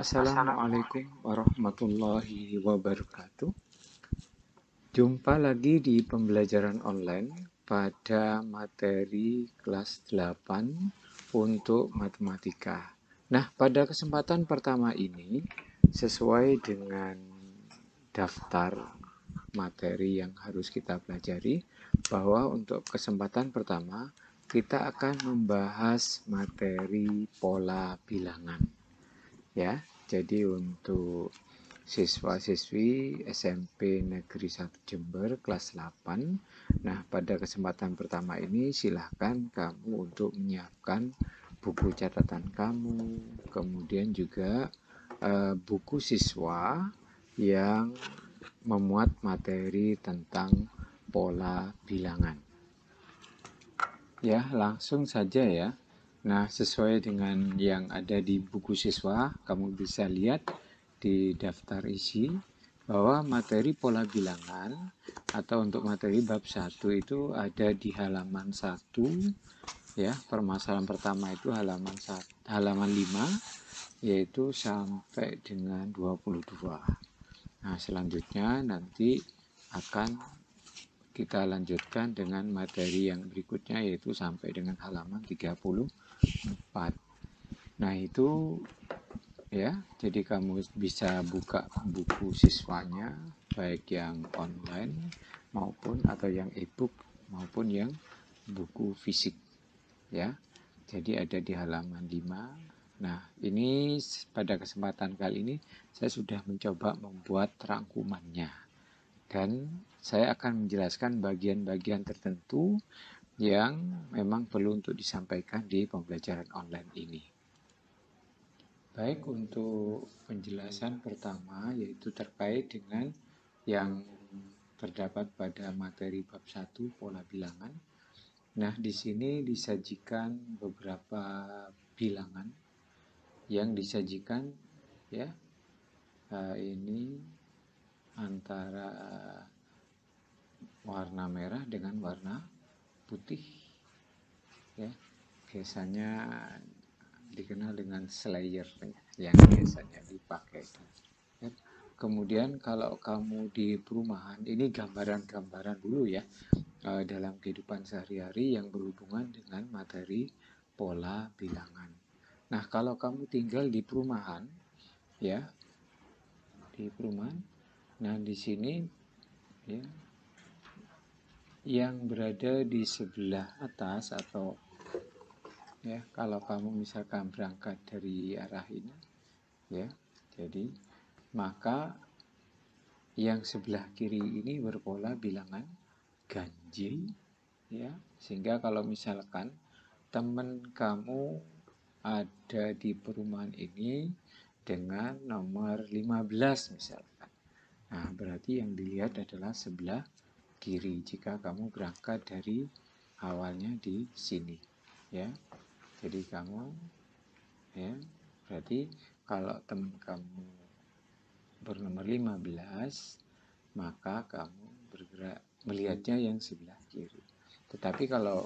Assalamualaikum warahmatullahi wabarakatuh. Jumpa lagi di pembelajaran online pada materi kelas 8 untuk matematika. Nah, pada kesempatan pertama ini, sesuai dengan daftar materi yang harus kita pelajari, bahwa untuk kesempatan pertama, kita akan membahas materi pola bilangan. Ya, jadi untuk siswa-siswi SMP Negeri 1 Jember kelas 8. Nah, pada kesempatan pertama ini silahkan kamu untuk menyiapkan buku catatan kamu, kemudian juga buku siswa yang memuat materi tentang pola bilangan. Ya, langsung saja ya. Nah, sesuai dengan yang ada di buku siswa, kamu bisa lihat di daftar isi bahwa materi pola bilangan atau untuk materi bab 1 itu ada di halaman 1 ya. Permasalahan pertama itu halaman 5 yaitu sampai dengan 22. Nah, selanjutnya nanti akan kita lanjutkan dengan materi yang berikutnya yaitu sampai dengan halaman 34. Nah, itu ya, jadi kamu bisa buka buku siswanya baik yang online maupun atau yang e-book maupun yang buku fisik ya. Jadi ada di halaman 5. Nah, ini pada kesempatan kali ini saya sudah mencoba membuat rangkumannya. Dan saya akan menjelaskan bagian-bagian tertentu yang memang perlu untuk disampaikan di pembelajaran online ini. Baik, untuk penjelasan pertama yaitu terkait dengan yang terdapat pada materi bab 1 pola bilangan. Nah, di sini disajikan beberapa bilangan yang disajikan ya. Ini antara warna merah dengan warna putih ya, biasanya dikenal dengan slayer yang biasanya dipakai ya. Kemudian kalau kamu di perumahan, ini gambaran-gambaran dulu ya dalam kehidupan sehari-hari yang berhubungan dengan materi pola bilangan. Nah, kalau kamu tinggal di perumahan ya, di perumahan, nah di sini ya, yang berada di sebelah atas atau ya, kalau kamu misalkan berangkat dari arah ini ya, jadi maka yang sebelah kiri ini berpola bilangan ganjil ya, sehingga kalau misalkan teman kamu ada di perumahan ini dengan nomor 15 misalkan, nah berarti yang dilihat adalah sebelah kiri jika kamu berangkat dari awalnya di sini ya. Jadi kamu ya, berarti kalau teman kamu bernomor 15 maka kamu bergerak melihatnya yang sebelah kiri. Tetapi kalau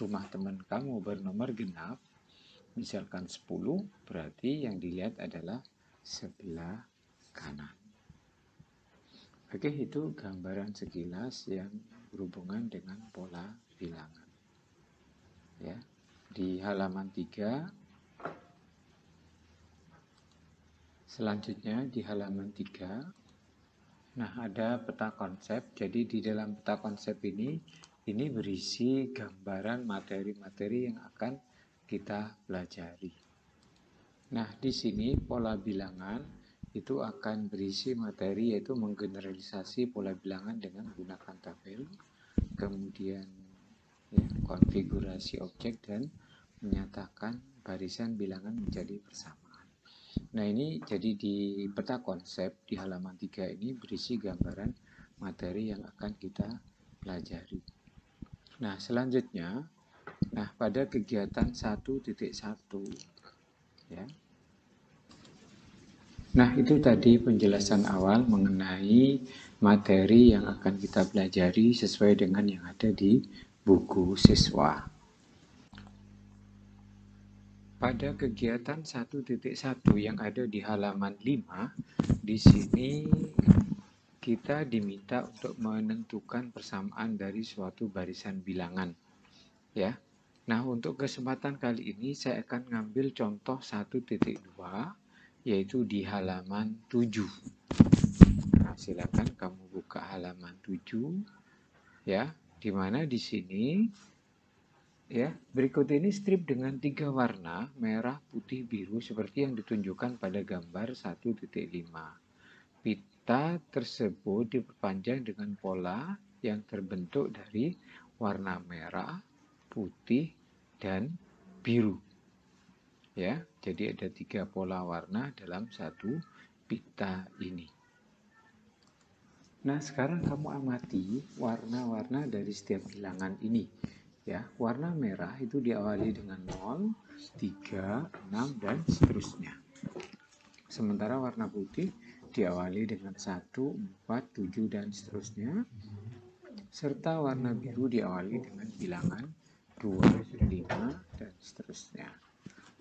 rumah teman kamu bernomor genap misalkan 10, berarti yang dilihat adalah sebelah kanan. Oke, itu gambaran sekilas yang berhubungan dengan pola bilangan. Ya, di halaman 3. Selanjutnya di halaman 3. Nah, ada peta konsep. Jadi di dalam peta konsep ini berisi gambaran materi-materi yang akan kita pelajari. Nah, di sini pola bilangan itu akan berisi materi yaitu menggeneralisasi pola bilangan dengan menggunakan tabel, kemudian ya, konfigurasi objek dan menyatakan barisan bilangan menjadi persamaan. Nah, ini jadi di peta konsep di halaman 3 ini berisi gambaran materi yang akan kita pelajari. Nah, selanjutnya, nah pada kegiatan 1.1 ya. Nah, itu tadi penjelasan awal mengenai materi yang akan kita pelajari sesuai dengan yang ada di buku siswa. pada kegiatan 1.1 yang ada di halaman 5, di sini kita diminta untuk menentukan persamaan dari suatu barisan bilangan, ya. Nah, untuk kesempatan kali ini saya akan ngambil contoh 1.2, yaitu di halaman 7. Nah, silakan kamu buka halaman 7, ya, di mana di sini, ya, berikut ini strip dengan 3 warna, merah, putih, biru, seperti yang ditunjukkan pada gambar 1.5. Pita tersebut diperpanjang dengan pola yang terbentuk dari warna merah, putih, dan biru. Ya, jadi ada 3 pola warna dalam satu pita ini. Nah, sekarang kamu amati warna-warna dari setiap bilangan ini. Ya, warna merah itu diawali dengan 0, 3, 6, dan seterusnya. Sementara warna putih diawali dengan 1, 4, 7, dan seterusnya. Serta warna biru diawali dengan bilangan 2, 5, dan seterusnya.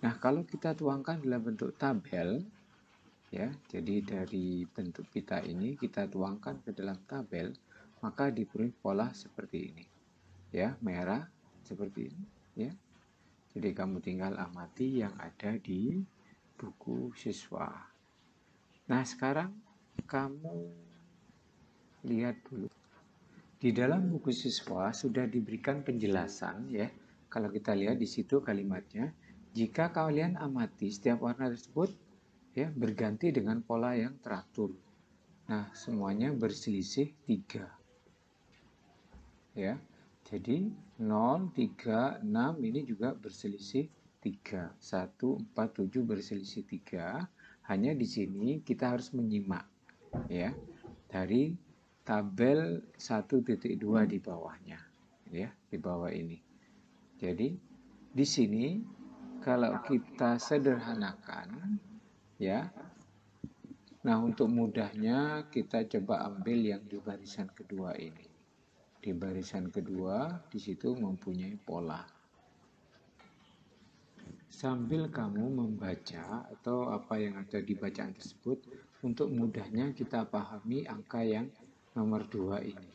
Nah, kalau kita tuangkan dalam bentuk tabel, ya, jadi dari bentuk pita ini kita tuangkan ke dalam tabel, maka diperoleh pola seperti ini. Ya, merah seperti ini, ya. Jadi kamu tinggal amati yang ada di buku siswa. Nah, sekarang kamu lihat dulu. Di dalam buku siswa sudah diberikan penjelasan, ya. Kalau kita lihat di situ kalimatnya, jika kalian amati setiap warna tersebut, ya, berganti dengan pola yang teratur. Nah, semuanya berselisih 3. Ya. Jadi 0, 3, 6 ini juga berselisih 3. 1, 4, 7 berselisih 3. Hanya di sini kita harus menyimak, ya, dari tabel 1.2 di bawahnya, ya, di bawah ini. Jadi di sini kalau kita sederhanakan, ya. Nah, untuk mudahnya kita coba ambil yang di barisan kedua ini. Di barisan kedua di situ mempunyai pola. Sambil kamu membaca atau apa yang ada di bacaan tersebut, untuk mudahnya kita pahami angka yang nomor 2 ini.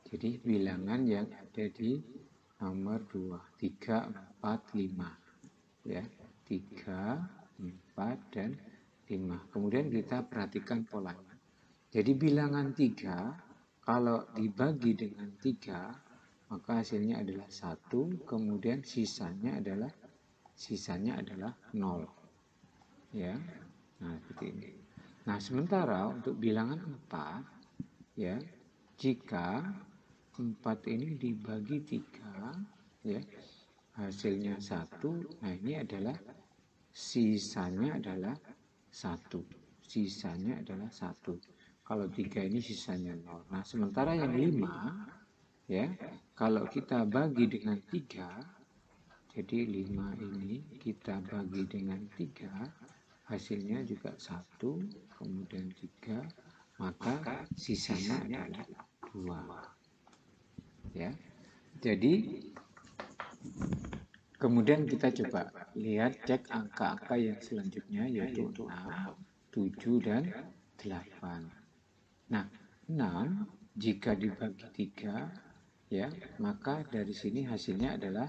Jadi bilangan yang ada di nomor 2, 3, 4, 5. Ya, 3, 4, dan 5. Kemudian kita perhatikan polanya. Jadi bilangan 3, kalau dibagi dengan 3, maka hasilnya adalah 1, kemudian sisanya adalah 0. Ya. Nah, seperti ini. Nah, sementara untuk bilangan 4, ya, jika 4 ini dibagi 3, ya, hasilnya 1. Nah, ini adalah sisanya adalah 1. Sisanya adalah 1. Kalau 3 ini sisanya 0. Nah, sementara yang 5, ya, kalau kita bagi dengan 3, jadi 5 ini kita bagi dengan 3, hasilnya juga 1, kemudian 3, maka sisanya adalah 2. Ya. Jadi kemudian kita coba lihat cek angka-angka yang selanjutnya, yaitu 6, 7, dan 8. Nah, 6 jika dibagi 3, ya, maka dari sini hasilnya adalah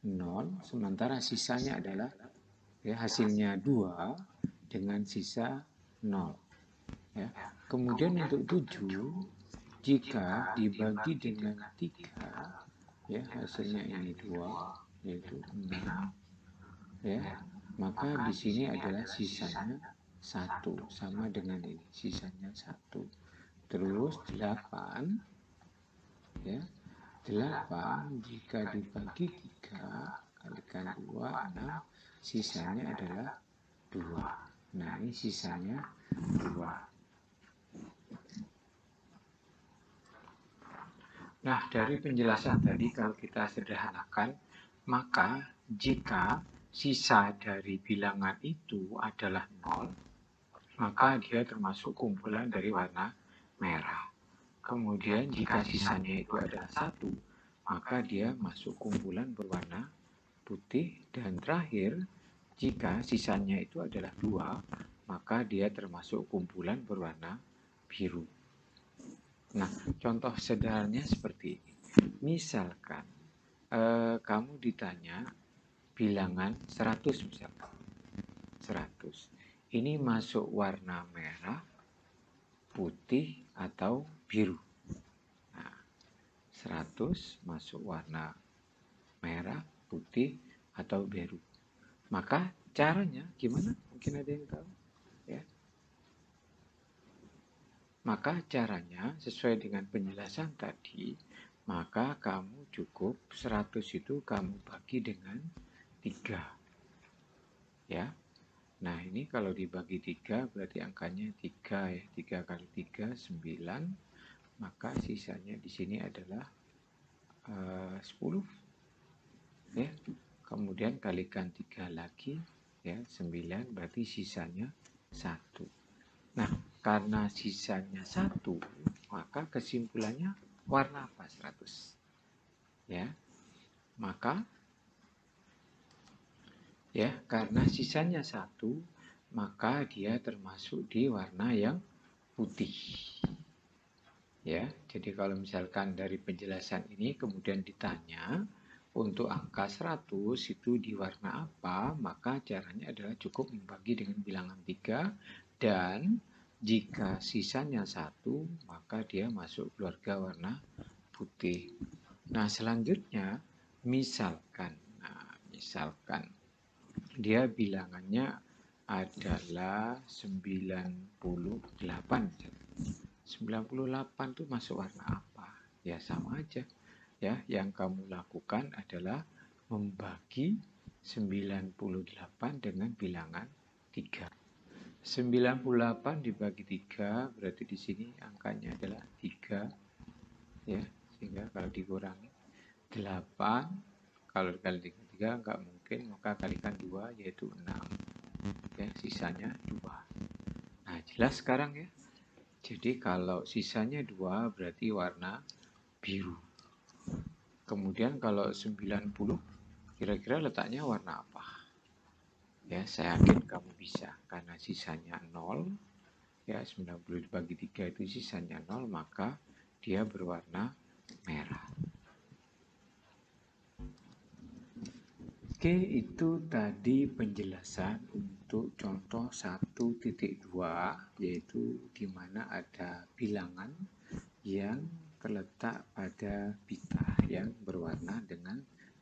0, sementara sisanya adalah, ya, hasilnya 2 dengan sisa 0. Ya. Kemudian untuk 7, jika dibagi dengan 3, ya, hasilnya ini 2, yaitu 6. Ya, maka di sini adalah sisanya 1, sama dengan ini, sisanya 1. Terus 8, ya, 8 jika dibagi 3 kalikan 2, 6, sisanya adalah 2. Nah, ini sisanya 2. Nah, dari penjelasan tadi kalau kita sederhanakan, maka jika sisa dari bilangan itu adalah 0, maka dia termasuk kumpulan dari warna merah. Kemudian jika sisanya itu adalah 1, maka dia masuk kumpulan berwarna putih. Dan terakhir, Jika sisanya itu adalah 2, maka dia termasuk kumpulan berwarna biru. Nah, contoh sederhananya seperti ini. Misalkan kamu ditanya bilangan 100 misalkan. 100. Ini masuk warna merah, putih, atau biru. Nah, 100 masuk warna merah, putih, atau biru. Maka caranya gimana? Mungkin ada yang tahu? Ya. Maka caranya sesuai dengan penjelasan tadi, maka kamu cukup 100 itu kamu bagi dengan 3. Ya. Nah, ini kalau dibagi 3 berarti angkanya 3 ya. 3 kali 3 9. Maka sisanya di sini adalah 10. Ya. Kemudian kalikan 3 lagi ya, 9 berarti sisanya 1. Nah, karena sisanya 1, maka kesimpulannya warna apa 100? Ya. Maka ya, karena sisanya 1, maka dia termasuk di warna yang putih. Ya, jadi kalau misalkan dari penjelasan ini kemudian ditanya untuk angka 100 itu di warna apa, maka caranya adalah cukup membagi dengan bilangan 3 dan jika sisanya 1, maka dia masuk keluarga warna putih. Nah, selanjutnya misalkan dia bilangannya adalah 98. 98 itu masuk warna apa? Ya sama aja. Ya, yang kamu lakukan adalah membagi 98 dengan bilangan 3. 98 dibagi 3 berarti di sini angkanya adalah 3 ya. Sehingga kalau dikurangi 8, kalau dikali dengan 3 enggak mungkin, maka kalikan 2 yaitu 6. Ya, sisanya 2. Nah, jelas sekarang ya. Jadi kalau sisanya 2 berarti warna biru. Kemudian kalau 90 kira-kira letaknya warna apa? Ya, saya yakin kamu bisa karena sisanya 0. Ya, 90 dibagi 3 itu sisanya 0, maka dia berwarna merah. Oke, itu tadi penjelasan untuk contoh 1.2, yaitu di mana ada bilangan yang terletak pada pita yang berwarna dengan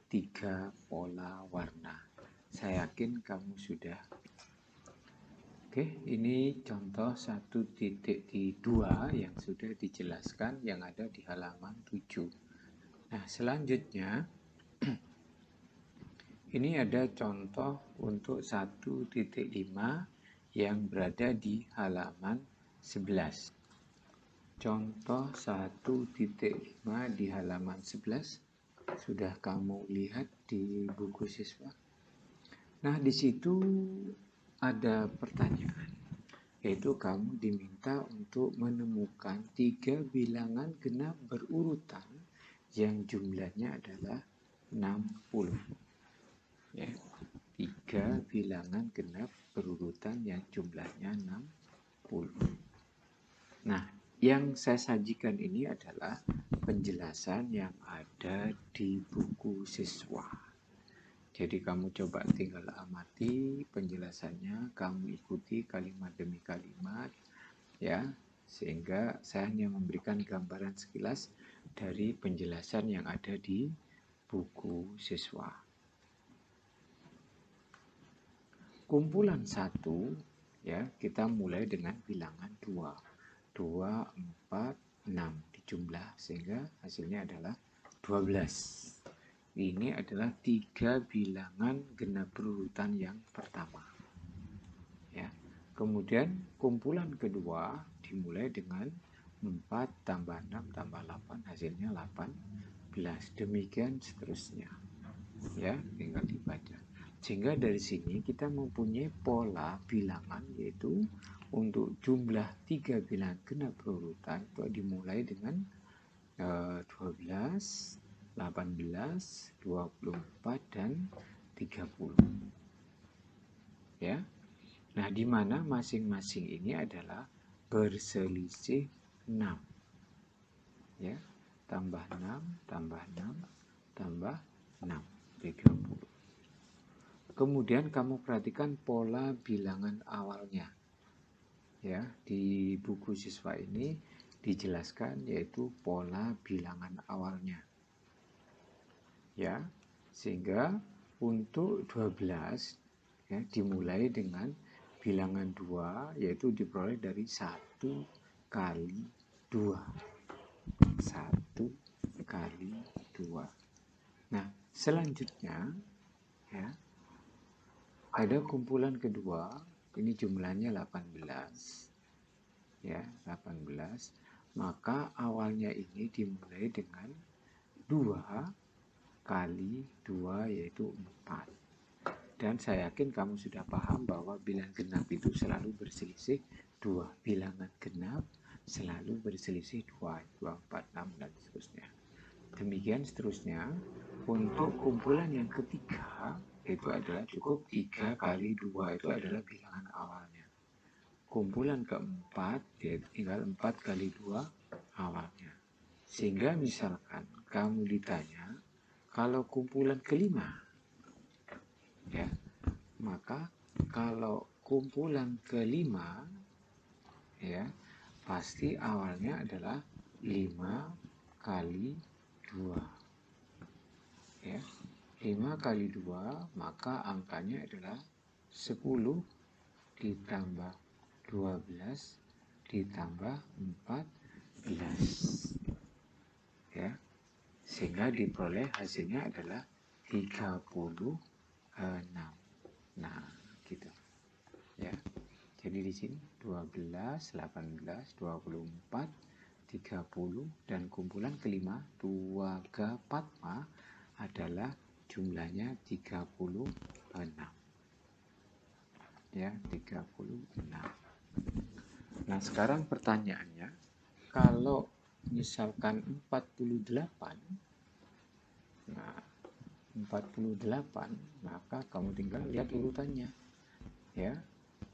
3 pola warna. Saya yakin kamu sudah. Oke, ini contoh 1.2 yang sudah dijelaskan yang ada di halaman 7. Nah, selanjutnya ini ada contoh untuk 1.5 yang berada di halaman 11. Contoh 1.5 di halaman 11 sudah kamu lihat di buku siswa. Nah, di situ ada pertanyaan, yaitu kamu diminta untuk menemukan 3 bilangan genap berurutan yang jumlahnya adalah 60. Ya, 3 bilangan genap berurutan yang jumlahnya 60. Nah, yang saya sajikan ini adalah penjelasan yang ada di buku siswa. Jadi kamu coba tinggal amati penjelasannya, kamu ikuti kalimat demi kalimat ya, sehingga saya hanya memberikan gambaran sekilas dari penjelasan yang ada di buku siswa. Kumpulan 1 ya, kita mulai dengan bilangan 2. 2, 4, 6 dijumlah sehingga hasilnya adalah 12. Ini adalah 3 bilangan genap berurutan yang pertama. Ya. Kemudian kumpulan kedua dimulai dengan 4 tambah 6 tambah 8 hasilnya 18. Demikian seterusnya. Ya, tinggal dibaca. Sehingga dari sini kita mempunyai pola bilangan, yaitu untuk jumlah 3 bilangan genap berurutan itu dimulai dengan 12, 18, 24, dan 30. ya. Nah, di mana masing-masing ini adalah berselisih 6, ya. Tambah 6, tambah 6, tambah 6, 30. Kemudian kamu perhatikan pola bilangan awalnya. Ya, di buku siswa ini dijelaskan yaitu pola bilangan awalnya. Ya, sehingga untuk 12 ya, dimulai dengan bilangan 2 yaitu diperoleh dari 1 kali 2. 1 kali 2. Nah, selanjutnya ya, ada kumpulan kedua, ini jumlahnya 18. Ya, 18. Maka awalnya ini dimulai dengan 2 kali 2 yaitu 4. Dan saya yakin kamu sudah paham bahwa bilangan genap itu selalu berselisih 2. Bilangan genap selalu berselisih 2, 2, 4, 6, dan seterusnya. Demikian seterusnya. Untuk kumpulan yang ketiga, itu adalah cukup 3 kali 2, itu adalah bilangan awalnya. Kumpulan keempat, yaitu tinggal 4 kali 2 awalnya. Sehingga misalkan kamu ditanya, kalau kumpulan kelima, ya, maka kalau kumpulan kelima, ya, pasti awalnya adalah 5 kali 2. Ya, 5 kali 2, maka angkanya adalah 10 ditambah 12 ditambah 14. Ya, sehingga diperoleh hasilnya adalah 36. Nah, gitu. Ya. Jadi di sini 12, 18, 24, 30 dan kumpulan kelima 2 ke 4 adalah jumlahnya 36. Ya, 36. Nah, sekarang pertanyaannya, kalau misalkan 48, nah 48, maka kamu tinggal lihat urutannya. Ya,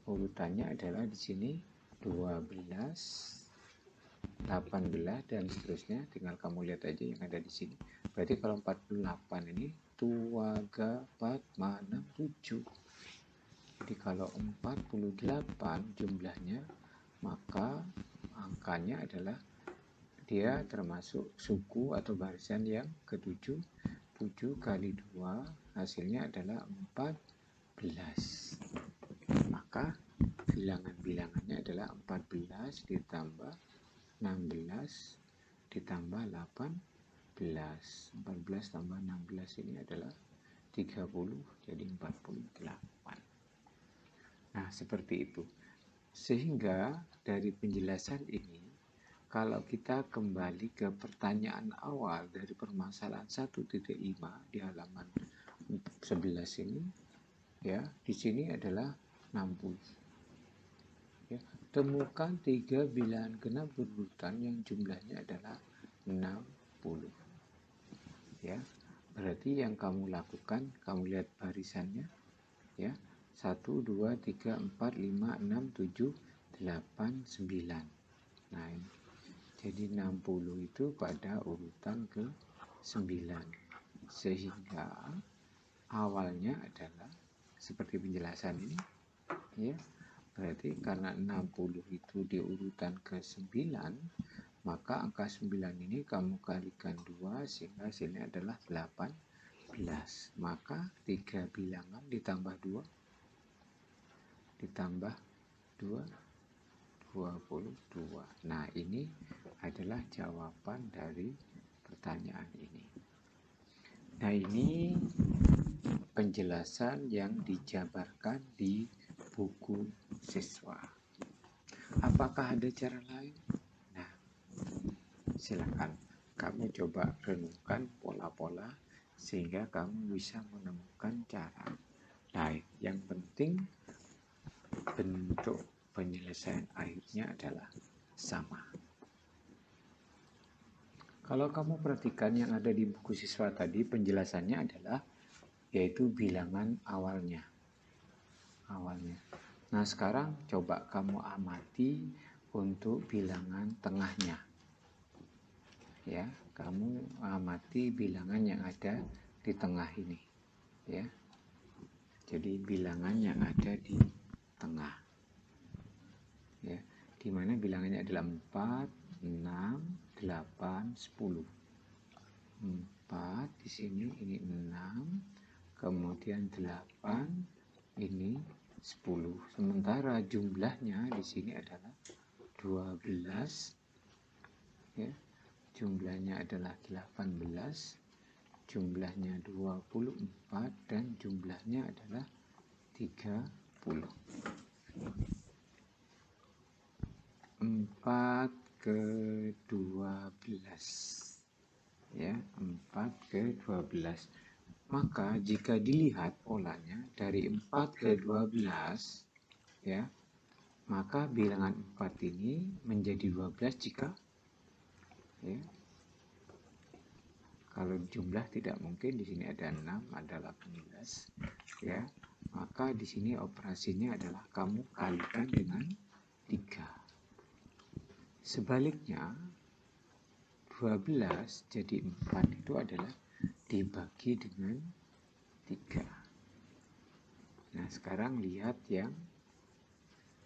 urutannya adalah di sini 12, 18 dan seterusnya, tinggal kamu lihat aja yang ada di sini. Berarti kalau 48 ini 2, 4, 6, 7. Jadi kalau 48 jumlahnya, maka angkanya adalah dia termasuk suku atau barisan yang ketujuh. 7 kali 2 hasilnya adalah 14. Maka bilangan-bilangannya adalah 14 ditambah 16 ditambah 18. 14 tambah 16 ini adalah 30, jadi 48. Nah, seperti itu. Sehingga dari penjelasan ini, kalau kita kembali ke pertanyaan awal dari permasalahan 1.5 di halaman 11 ini, ya, di sini adalah 60. Ya, temukan 3 bilangan genap berurutan yang jumlahnya adalah 60. Ya, berarti yang kamu lakukan, kamu lihat barisannya, ya, 1, 2, 3, 4, 5, 6, 7, 8, 9. Nah, ini. Jadi 60 itu pada urutan ke 9. Sehingga awalnya adalah seperti penjelasan ini, ya. Berarti karena 60 itu di urutan ke 9, maka angka 9 ini kamu kalikan 2 sehingga hasilnya adalah 18. Maka 3 bilangan ditambah 2 ditambah 2, 22. Nah, ini adalah jawaban dari pertanyaan ini. Nah, ini penjelasan yang dijabarkan di buku siswa. Apakah ada cara lain? Nah, silakan kamu coba renungkan pola-pola sehingga kamu bisa menemukan cara lain. Yang penting bentuk penyelesaian akhirnya adalah sama. Kalau kamu perhatikan yang ada di buku siswa tadi, penjelasannya adalah yaitu bilangan awalnya. awalnya. Nah, sekarang coba kamu amati untuk bilangan tengahnya. Ya, kamu amati bilangan yang ada di tengah ini. Ya. Jadi bilangan yang ada di tengah. Ya, di mana bilangannya adalah 4, 6, 8, 10. 4 di sini ini 6, kemudian 8, ini 10. Sementara jumlahnya di sini adalah 12. Ya, jumlahnya adalah 18, jumlahnya 24, dan jumlahnya adalah 30. 4 ke 12. Ya, 4 ke 12. Maka jika dilihat polanya dari 4 ke 12, ya, maka bilangan 4 ini menjadi 12 jika, ya, kalau jumlah tidak mungkin, di sini ada 6, ada 18, ya, maka di sini operasinya adalah kamu kalikan dengan 3. Sebaliknya, 12 jadi 4 itu adalah dibagi dengan 3. Nah, sekarang lihat yang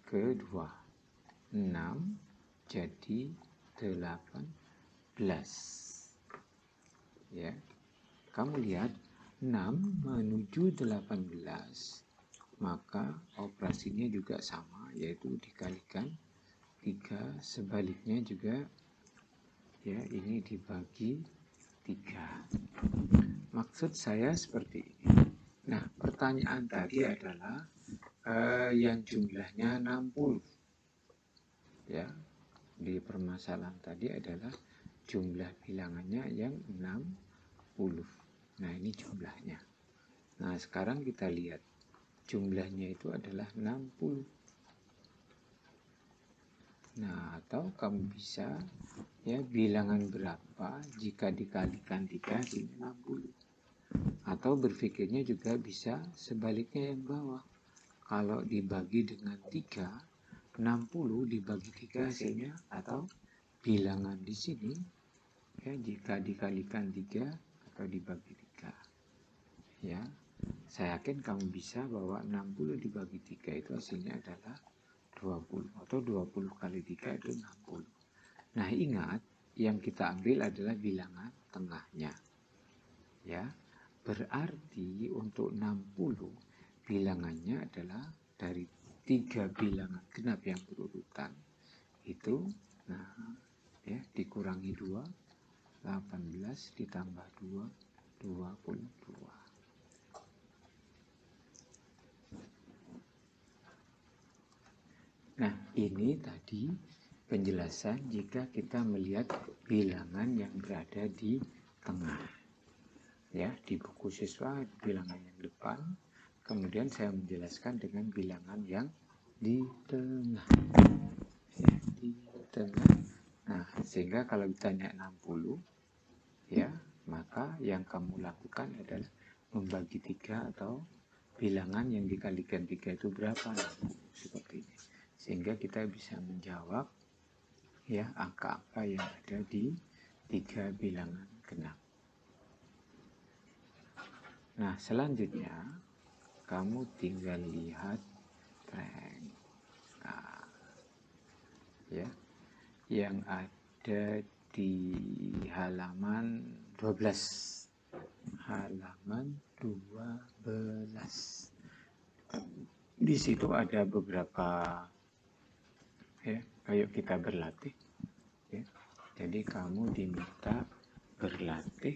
kedua. 6 jadi 18. Ya. Kamu lihat 6 menuju 18, maka operasinya juga sama, yaitu dikalikan 3. Sebaliknya juga, ya, ini dibagi 3. Maksud saya seperti ini. Nah, pertanyaan tadi adalah yang jumlahnya 60. Ya, di permasalahan tadi adalah jumlah bilangannya yang 60. Nah, ini jumlahnya. Nah, sekarang kita lihat jumlahnya itu adalah 60. Nah, atau kamu bisa, ya, bilangan berapa jika dikalikan 3 sini 60. Atau berpikirnya juga bisa sebaliknya yang bawah. Kalau dibagi dengan 3, 60 dibagi 3 hasilnya, atau bilangan di sini, ya, jika dikalikan 3 atau dibagi 3. Ya, saya yakin kamu bisa bahwa 60 dibagi 3 itu hasilnya adalah 20, atau 20 kali 3 itu 60. Nah, ingat yang kita ambil adalah bilangan tengahnya. Ya, berarti untuk 60 bilangannya adalah dari 3 bilangan genap yang berurutan itu, nah, ya, dikurangi 2, 18 ditambah 2, 22. Nah, ini tadi penjelasan jika kita melihat bilangan yang berada di tengah. Ya, di buku siswa bilangan yang depan, kemudian saya menjelaskan dengan bilangan yang di tengah. Ya, di tengah. Nah, sehingga kalau ditanya 60, ya, maka yang kamu lakukan adalah membagi 3, atau bilangan yang dikalikan 3 itu berapa, seperti ini. Sehingga kita bisa menjawab, ya, angka-angka yang ada di 3 bilangan genap. Nah, selanjutnya kamu tinggal lihat tren. Nah, ya, yang ada di halaman 12. Halaman 12. Di situ ada beberapa, ya, ayo kita berlatih. Ya. Jadi kamu diminta berlatih,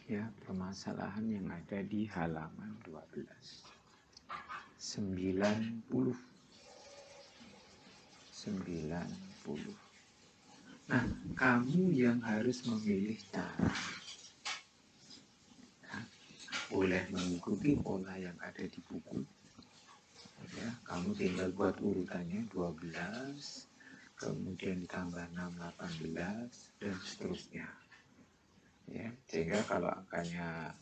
ya, permasalahan yang ada di halaman 12. 90. Nah, kamu yang harus memilih cara. Nah, boleh mengikuti pola yang ada di buku. Ya, kamu tinggal buat urutannya 12, kemudian ditambah 6, 18, dan seterusnya. Ya, sehingga kalau angkanya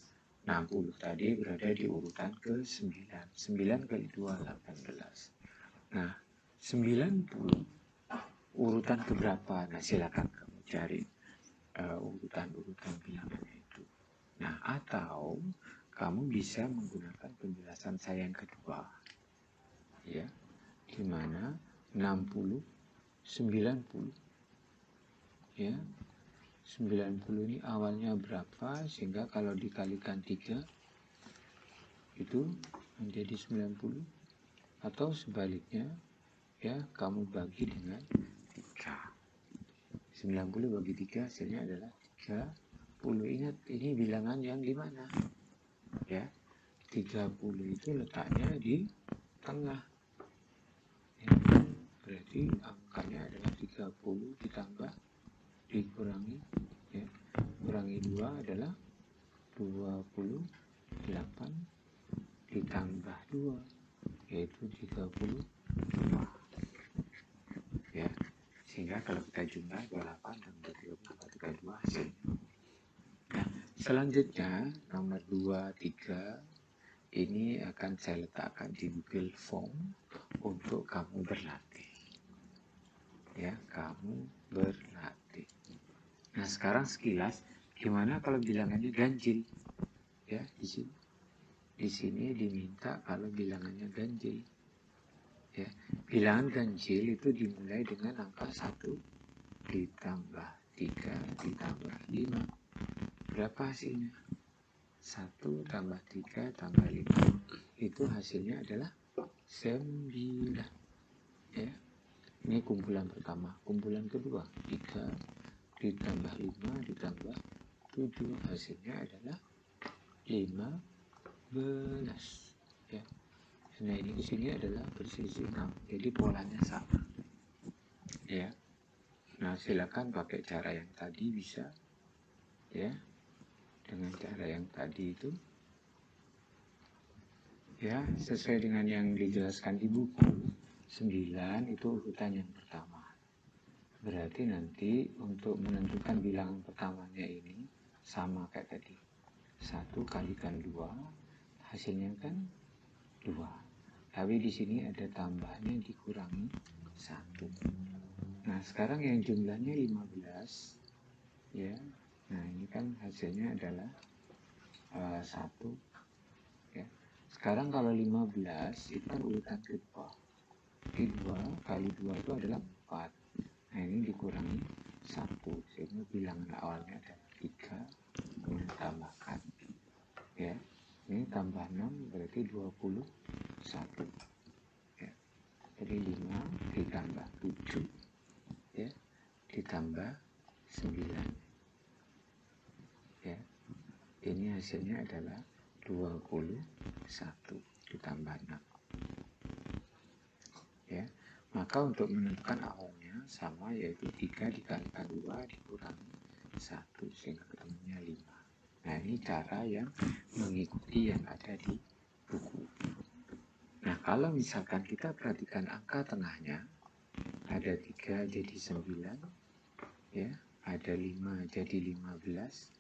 60 tadi berada di urutan ke-9. 9 kali 2, 18. Nah, 90 urutan keberapa? Nah, silakan kamu cari urutan-urutan bilangannya itu. Nah, atau kamu bisa menggunakan penjelasan saya yang kedua. Ya, di mana 60, 90. Ya, 90 ini awalnya berapa, sehingga kalau dikalikan 3 itu menjadi 90, atau sebaliknya ya kamu bagi dengan 3. 90 bagi 3 hasilnya adalah 30. Ingat, ini bilangan yang di mana? Ya, 30 itu letaknya di tengah. Ya, berarti angkanya adalah 30 ditambah dikurangi, ya, kurangi 2 adalah 28 ditambah 2 yaitu 32. Ya, sehingga kalau kita jumlah 28 dan 32 hasilnya. Nah, selanjutnya nomor 2, 3 ini akan saya letakkan di Google Form untuk kamu berlatih. Ya, kamu berlatih. Nah, sekarang sekilas gimana kalau bilangannya ganjil? Ya, di sini diminta kalau bilangannya ganjil. Ya, bilangan ganjil itu dimulai dengan angka 1 ditambah 3 ditambah 5. Berapa hasilnya? 1 tambah 3 tambah 5. Itu hasilnya adalah 9. Ya. Ini kumpulan pertama. Kumpulan kedua, 3 ditambah 5 ditambah 7. Hasilnya adalah 15. Ya. Nah, ini di sini adalah bersisi 6. Jadi polanya sama. Ya. Nah, silakan pakai cara yang tadi bisa. Ya. Dengan cara yang tadi itu. Ya, sesuai dengan yang dijelaskan di buku. 9 itu urutan yang pertama. Berarti nanti untuk menentukan bilangan pertamanya ini sama kayak tadi. 1 kalikan 2, hasilnya kan 2. Tapi di sini ada tambahnya dikurangi 1. Nah, sekarang yang jumlahnya 15. Ya. Nah, ini kan hasilnya adalah 1. Ya. Sekarang kalau 15 itu kan urutan kedua. 2 kali 2 itu adalah 4. Nah, ini dikurangi 1. Sehingga bilangan awalnya adalah 3. Kemudian tambahkan. Ya. Ini tambah 6 berarti 21. Ya. Jadi 5 ditambah 7. Ya. Ditambah 9. Ya. Ini hasilnya adalah 21 ditambah 6. Ya, maka untuk menentukan awalnya sama, yaitu 3 dikalikan 2 dikurangi 1 sehingga ketemunya 5. Nah, ini cara yang mengikuti yang ada di buku. Nah, kalau misalkan kita perhatikan angka tengahnya, ada 3 jadi 9, ya, ada 5 jadi 15,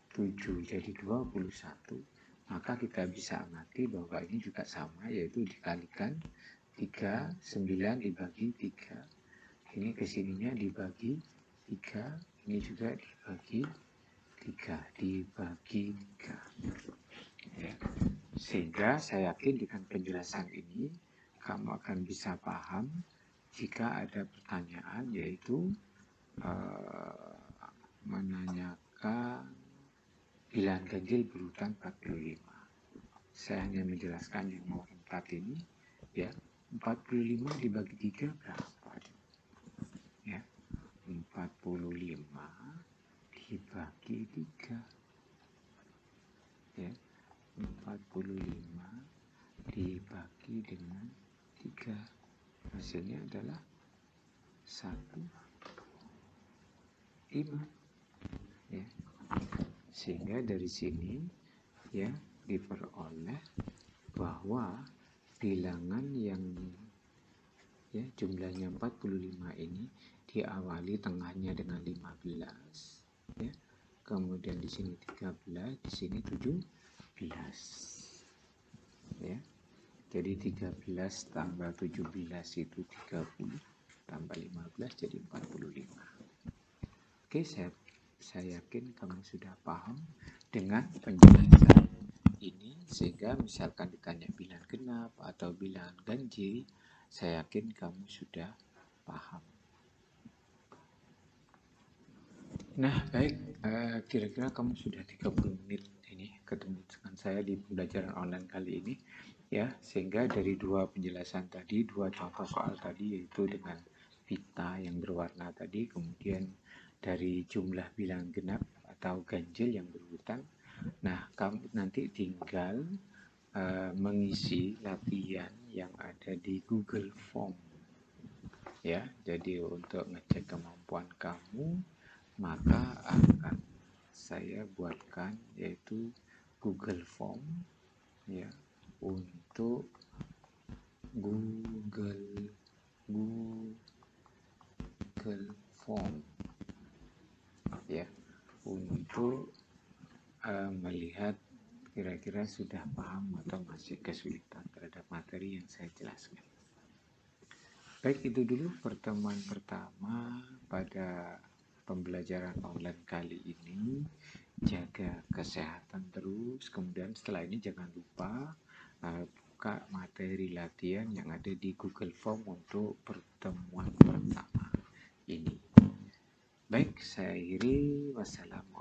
7 jadi 21, maka kita bisa amati bahwa ini juga sama, yaitu dikalikan 3, 9 dibagi 3. Ini kesininya dibagi 3, ini juga dibagi 3, dibagi 3. Ya. Sehingga saya yakin dengan penjelasan ini, kamu akan bisa paham jika ada pertanyaan, yaitu menanyakan bilangan ganjil berurutan 45. Saya hanya menjelaskan yang nomor 4 ini, ya. 45 dibagi 3 berapa? Ya, 45 dibagi 3. Ya, 45 dibagi dengan 3. Hasilnya adalah 1,5. Ya. Sehingga dari sini, ya, diperoleh bahwa bilangan yang, ya, jumlahnya 45 ini diawali tengahnya dengan 15, ya. Kemudian di sini 13, di sini 17. ya. Jadi 13 tambah 17 itu 30, tambah 15 jadi 45. Oke, saya yakin kamu sudah paham dengan penjelasan ini, sehingga misalkan ditanya bilangan genap atau bilangan ganjil, saya yakin kamu sudah paham. Nah, baik, kira-kira kamu sudah 30 menit ini ketemu dengan saya di pembelajaran online kali ini, ya, sehingga dari dua penjelasan tadi, dua contoh soal tadi, yaitu dengan pita yang berwarna tadi, kemudian dari jumlah bilangan genap atau ganjil yang berurutan. Nah, kamu nanti tinggal mengisi latihan yang ada di Google Form, ya. Jadi untuk ngecek kemampuan kamu, maka akan saya buatkan yaitu Google Form, ya, untuk Google Form, ya, untuk melihat kira-kira sudah paham atau masih kesulitan terhadap materi yang saya jelaskan. Baik, itu dulu pertemuan pertama pada pembelajaran online kali ini. Jaga kesehatan terus, kemudian setelah ini jangan lupa buka materi latihan yang ada di Google Form untuk pertemuan pertama ini. Baik, saya akhiri. Wassalamualaikum.